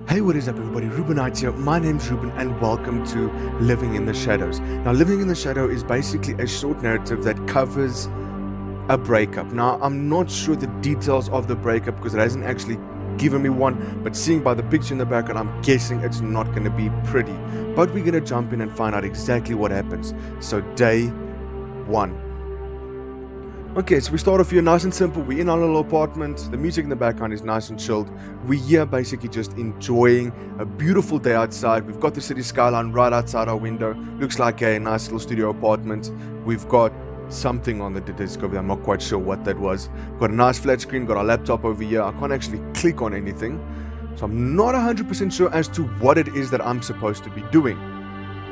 Hey, what is up everybody, Reubin here. My name's Reubin and welcome to Living in the Shadows. Now, Living in the Shadow is basically a short narrative that covers a breakup. Now, I'm not sure the details of the breakup because it hasn't actually given me one, but seeing by the picture in the background, I'm guessing it's not going to be pretty. But we're going to jump in and find out exactly what happens. So, day 1. Okay, so we start off here nice and simple. We're in our little apartment. The music in the background is nice and chilled. We're here basically just enjoying a beautiful day outside. We've got the city skyline right outside our window. Looks like a nice little studio apartment. We've got something on the desk over there. I'm not quite sure what that was. Got a nice flat screen. Got our laptop over here. I can't actually click on anything. So I'm not 100% sure as to what it is that I'm supposed to be doing.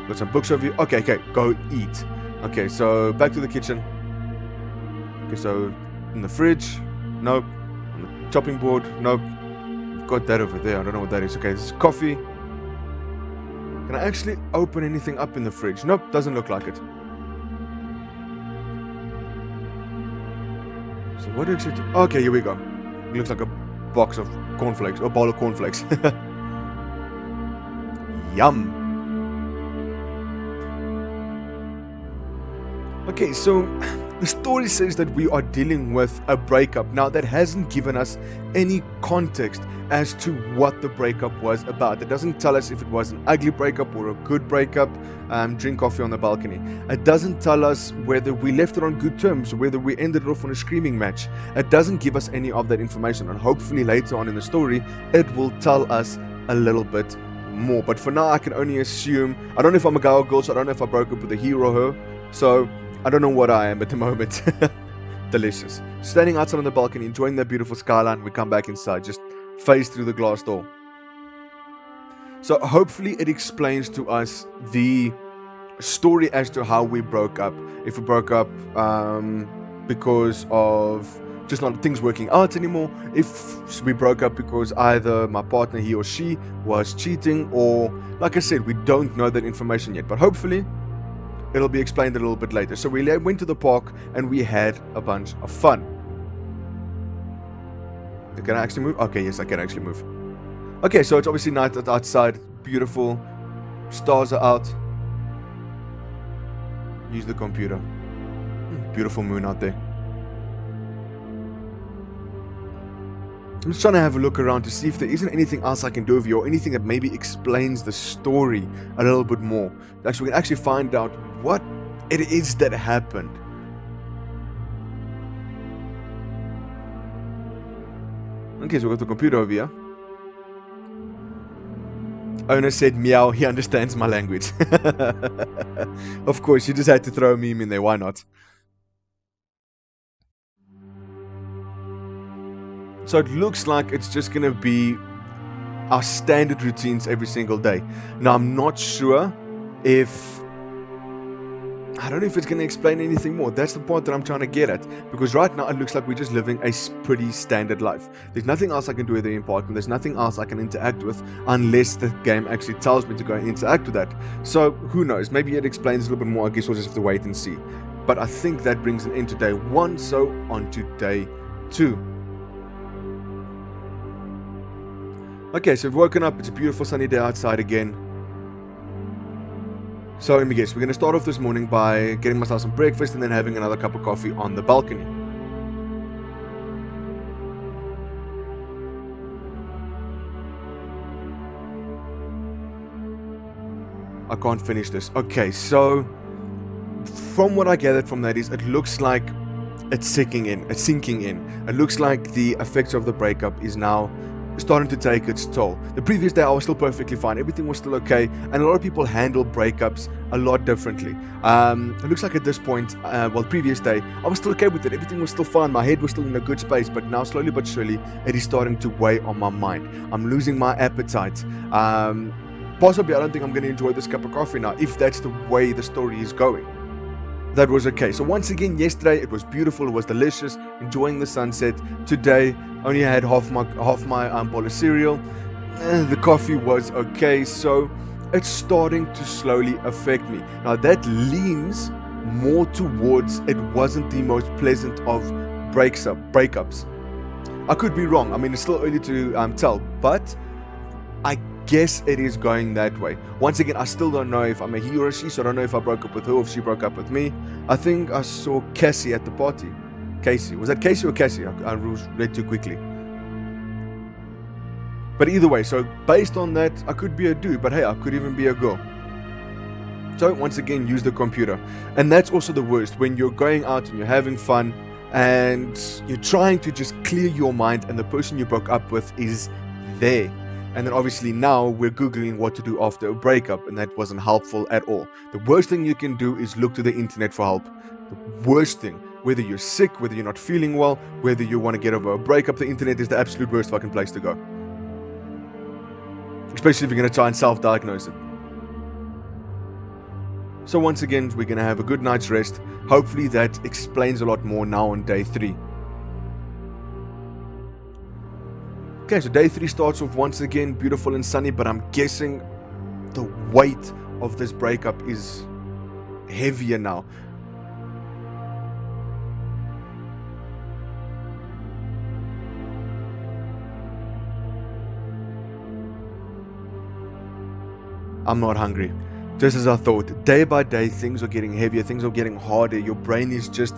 Got some books over here. Okay, go eat. Okay, so back to the kitchen. Okay, so in the fridge, nope. On the chopping board, nope. We've got that over there. I don't know what that is. Okay, this is coffee. Can I actually open anything up in the fridge? Nope, doesn't look like it. So what is it? Okay, here we go. It looks like a box of cornflakes, or bowl of cornflakes. Yum. Okay, so the story says that we are dealing with a breakup. Now, that hasn't given us any context as to what the breakup was about. It doesn't tell us if it was an ugly breakup or a good breakup. Drink coffee on the balcony. It doesn't tell us whether we left it on good terms or whether we ended it off on a screaming match. It doesn't give us any of that information, and hopefully later on in the story, it will tell us a little bit more. But for now, I can only assume. I don't know if I'm a guy or girl, so I don't know if I broke up with a he or her. So I don't know what I am at the moment. Delicious. Standing outside on the balcony, enjoying that beautiful skyline. We come back inside, just face through the glass door. So hopefully it explains to us the story as to how we broke up. If we broke up because of just not things working out anymore. If we broke up because either my partner, he or she, was cheating, or like I said, we don't know that information yet. But hopefully it'll be explained a little bit later. So we went to the park and we had a bunch of fun. Can I actually move? Okay, yes, I can actually move. Okay, so it's obviously night outside. Beautiful. Stars are out. Use the computer. Beautiful moon out there. I'm just trying to have a look around to see if there isn't anything else I can do over here, or anything that maybe explains the story a little bit more. Actually, we can actually find out what it is that happened. Okay, so we got the computer over here. Owner said meow, he understands my language. Of course, you just had to throw a meme in there, why not? So it looks like it's just going to be our standard routines every single day. Now, I'm not sure if... I don't know if it's going to explain anything more. That's the part that I'm trying to get at. Because right now, it looks like we're just living a pretty standard life. There's nothing else I can do with the apartment. There's nothing else I can interact with unless the game actually tells me to go and interact with that. So, who knows? Maybe it explains a little bit more. I guess we'll just have to wait and see. But I think that brings an end to day 1. So, on to day 2. Okay, so we've woken up. It's a beautiful sunny day outside again. So let me guess, we're going to start off this morning by getting myself some breakfast and then having another cup of coffee on the balcony. I can't finish this. Okay, so from what I gathered from that is it looks like it's sinking in. It looks like the effects of the breakup is now starting to take its toll. The previous day I was still perfectly fine. Everything was still okay, and a lot of people handle breakups a lot differently. It looks like at this point, previous day, I was still okay with it. Everything was still fine. My head was still in a good space, but now slowly but surely, it is starting to weigh on my mind. I'm losing my appetite. Possibly, I don't think I'm going to enjoy this cup of coffee now, if that's the way the story is going. That was okay. So once again, yesterday it was beautiful, it was delicious, enjoying the sunset. Today, only had half my bowl of cereal. The coffee was okay, so it's starting to slowly affect me. Now that leans more towards it wasn't the most pleasant of breakups. I could be wrong. I mean, it's still early to tell, but I guess it is going that way. Once again, I still don't know if I'm a he or a she, so I don't know if I broke up with her or if she broke up with me. I think I saw Cassie at the party. Casey. Was that Casey or Cassie? I read too quickly. But either way, so based on that, I could be a dude, but hey, I could even be a girl. So once again, use the computer. And that's also the worst, when you're going out and you're having fun and you're trying to just clear your mind and the person you broke up with is there. And then obviously now we're Googling what to do after a breakup, and that wasn't helpful at all. The worst thing you can do is look to the internet for help. The worst thing, whether you're sick, whether you're not feeling well, whether you want to get over a breakup, the internet is the absolute worst fucking place to go. Especially if you're going to try and self-diagnose it. So once again, we're going to have a good night's rest. Hopefully that explains a lot more now on day 3. Okay, so day 3 starts off once again beautiful and sunny, but I'm guessing the weight of this breakup is heavier now. I'm not hungry. Just as I thought, day by day things are getting heavier, things are getting harder. Your brain is just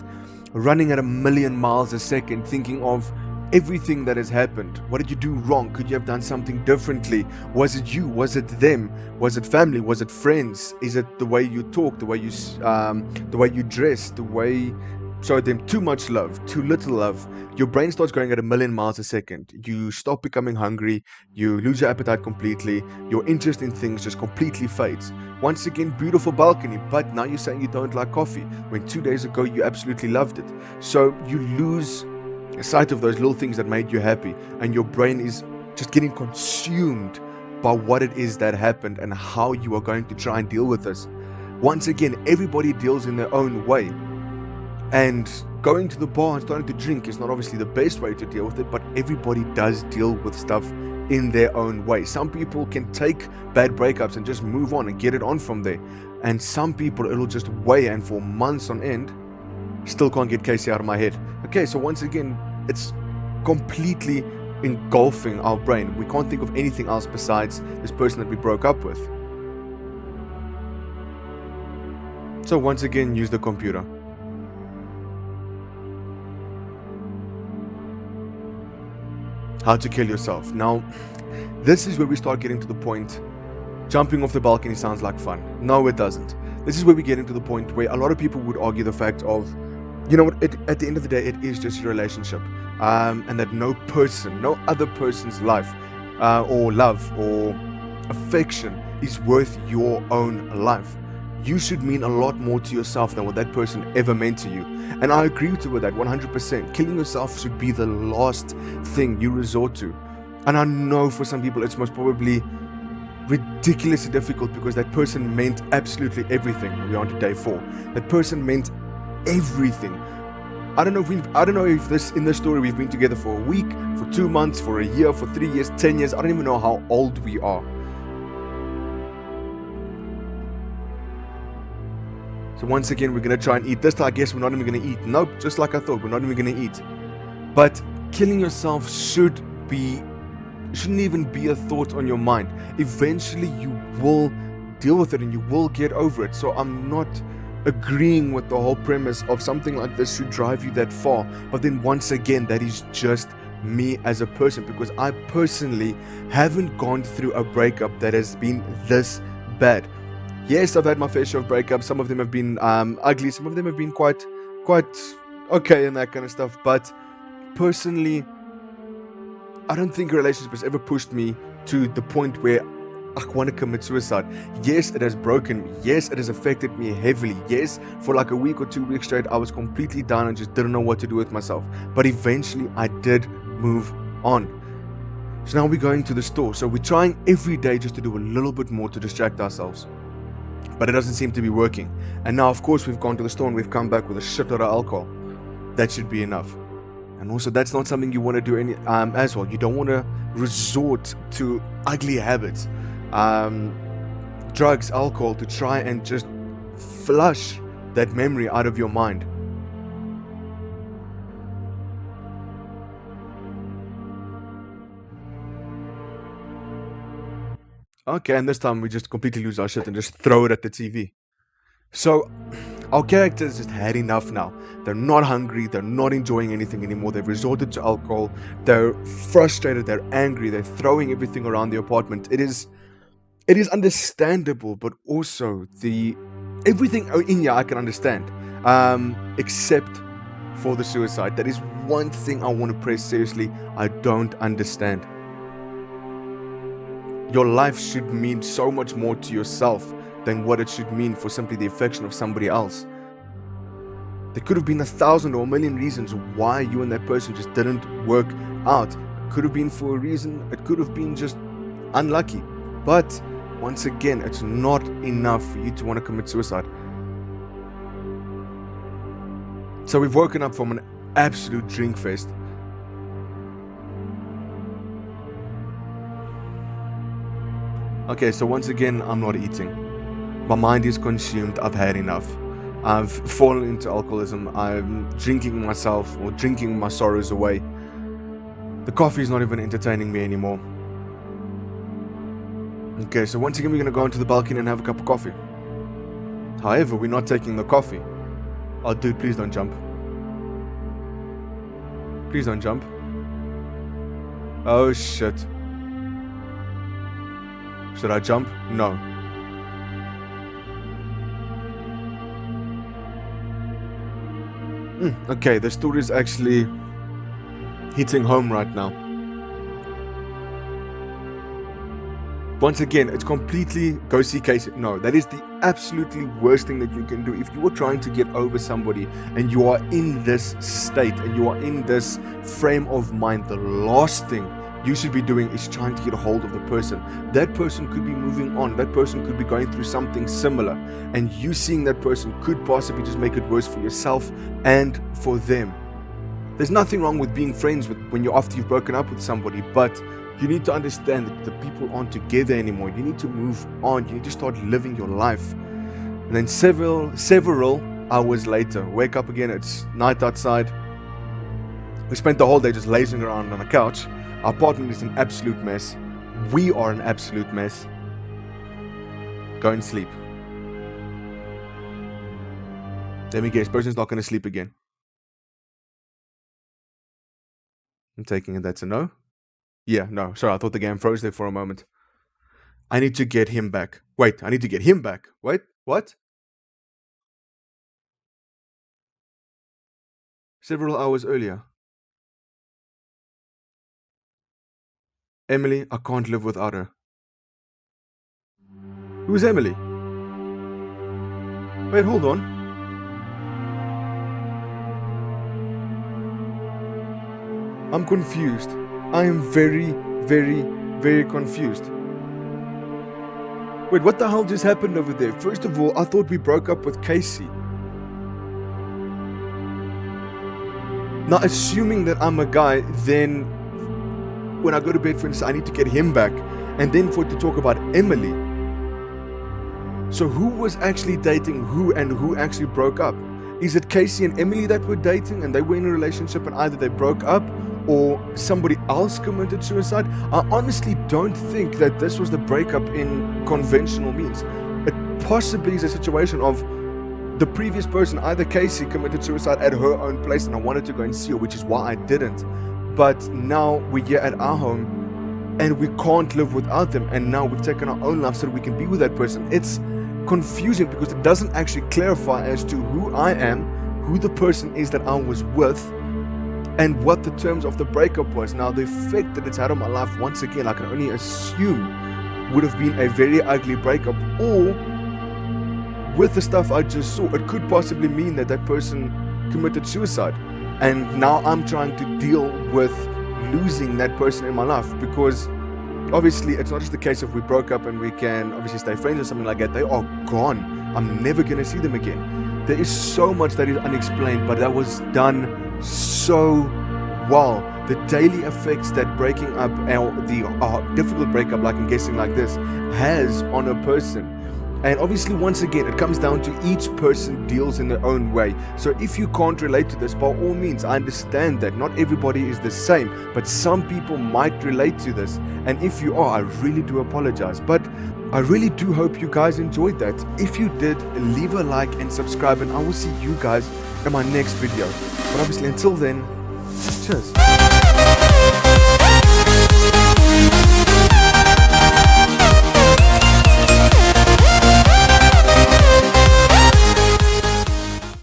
running at 1,000,000 miles a second, thinking of everything that has happened. What did you do wrong? Could you have done something differently? Was it you? Was it them? Was it family? Was it friends? Is it the way you talk, the way you dress, the way showed them too much love, too little love? Your brain starts going at 1,000,000 miles a second. You stop becoming hungry. You lose your appetite completely. Your interest in things just completely fades. Once again, beautiful balcony, but now you're saying you don't like coffee when 2 days ago you absolutely loved it. So you lose sight of those little things that made you happy, and your brain is just getting consumed by what it is that happened and how you are going to try and deal with this. Once again, everybody deals in their own way, and going to the bar and starting to drink is not obviously the best way to deal with it, but everybody does deal with stuff in their own way. Some people can take bad breakups and just move on and get it on from there, and some people it'll just weigh, and for months on end still can't get Casey out of my head. Okay, so once again, it's completely engulfing our brain. We can't think of anything else besides this person that we broke up with. So once again, use the computer. How to kill yourself. Now, this is where we start getting to the point. Jumping off the balcony sounds like fun. No, it doesn't. This is where we get into the point where a lot of people would argue the fact of, you know what, at the end of the day, it is just your relationship. And that no other person's life or love or affection is worth your own life. You should mean a lot more to yourself than what that person ever meant to you. And I agree with that 100%. Killing yourself should be the last thing you resort to. And I know for some people it's most probably ridiculously difficult because that person meant absolutely everything. We're on to day 4. That person meant everything. I don't know if this in this story we've been together for a week, for 2 months, for a year, for 3 years, 10 years. I don't even know how old we are. So once again, we're going to try and eat. This time, I guess we're not even going to eat. Nope, just like I thought, we're not even going to eat. But killing yourself shouldn't even be a thought on your mind. Eventually, you will deal with it and you will get over it. So I'm not agreeing with the whole premise of something like this should drive you that far. But then once again, that is just me as a person, because I personally haven't gone through a breakup that has been this bad. Yes, I've had my fair share of breakups. Some of them have been ugly. Some of them have been quite okay and that kind of stuff. But personally, I don't think a relationship has ever pushed me to the point where I want to commit suicide. Yes, it has broken me. Yes, it has affected me heavily. Yes, for like a week or 2 weeks straight, I was completely down and just didn't know what to do with myself. But eventually, I did move on. So now we're going to the store. So we're trying every day just to do a little bit more to distract ourselves. But it doesn't seem to be working. And now, of course, we've gone to the store and we've come back with a shitload of alcohol. That should be enough. And also, that's not something you want to do as well. You don't want to resort to ugly habits, drugs, alcohol, to try and just flush that memory out of your mind. Okay, and this time we just completely lose our shit and just throw it at the TV. So our characters just had enough now. They're not hungry, they're not enjoying anything anymore. They've resorted to alcohol, they're frustrated, they're angry, they're throwing everything around the apartment. It is understandable, but also the everything in here I can understand. Except for the suicide. That is one thing I want to press seriously. I don't understand. Your life should mean so much more to yourself than what it should mean for simply the affection of somebody else. There could have been 1,000 or 1,000,000 reasons why you and that person just didn't work out. It could have been for a reason, it could have been just unlucky. But once again, it's not enough for you to want to commit suicide. So we've woken up from an absolute drink fest. Okay, so once again, I'm not eating. My mind is consumed. I've had enough. I've fallen into alcoholism. I'm drinking myself or drinking my sorrows away. The coffee is not even entertaining me anymore. Okay, so once again, we're going to go into the balcony and have a cup of coffee. However, we're not taking the coffee. Oh, dude, please don't jump. Please don't jump. Oh, shit. Should I jump? No. Okay, the story is actually hitting home right now. Once again, it's completely go see Casey. No, that is the absolutely worst thing that you can do. If you are trying to get over somebody and you are in this state and you are in this frame of mind, the last thing you should be doing is trying to get a hold of the person. That person could be moving on. That person could be going through something similar. And you seeing that person could possibly just make it worse for yourself and for them. There's nothing wrong with being friends with when you're after you've broken up with somebody, but you need to understand that the people aren't together anymore. You need to move on. You need to start living your life. And then several hours later, wake up again. It's night outside. We spent the whole day just lazing around on a couch. Our apartment is an absolute mess. We are an absolute mess. Go and sleep. Let me guess, person's not going to sleep again. I'm taking it that's a no. Yeah, no, sorry, I thought the game froze there for a moment. I need to get him back. Wait, I need to get him back. Wait, what? Several hours earlier. Emily, I can't live without her. Who's Emily? Wait, hold on. I'm confused. I am very, very, very confused. Wait, what the hell just happened over there? First of all, I thought we broke up with Casey. Now, assuming that I'm a guy, then when I go to bed, for instance, I need to get him back. And then for it to talk about Emily. So who was actually dating who and who actually broke up? Is it Casey and Emily that were dating and they were in a relationship and either they broke up or somebody else committed suicide? I honestly don't think that this was the breakup in conventional means. It possibly is a situation of the previous person, either Casey, committed suicide at her own place and I wanted to go and see her, which is why I didn't. But now we're here at our home and we can't live without them, and now we've taken our own life so that we can be with that person. It's confusing because it doesn't actually clarify as to who I am, who the person is that I was with, and what the terms of the breakup was. Now, the effect that it's had on my life, once again, I can only assume would have been a very ugly breakup, or with the stuff I just saw, it could possibly mean that that person committed suicide. And now I'm trying to deal with losing that person in my life, because obviously it's not just the case of we broke up and we can obviously stay friends or something like that. They are gone. I'm never going to see them again. There is so much that is unexplained, but that was done so well. The daily effects that breaking up, or the difficult breakup, like I'm guessing like this, has on a person. And obviously, once again, it comes down to each person deals in their own way. So if you can't relate to this, by all means, I understand that not everybody is the same, but some people might relate to this. And if you are, I really do apologize. But I really do hope you guys enjoyed that. If you did, leave a like and subscribe, and I will see you guys in my next video. But obviously, until then, cheers.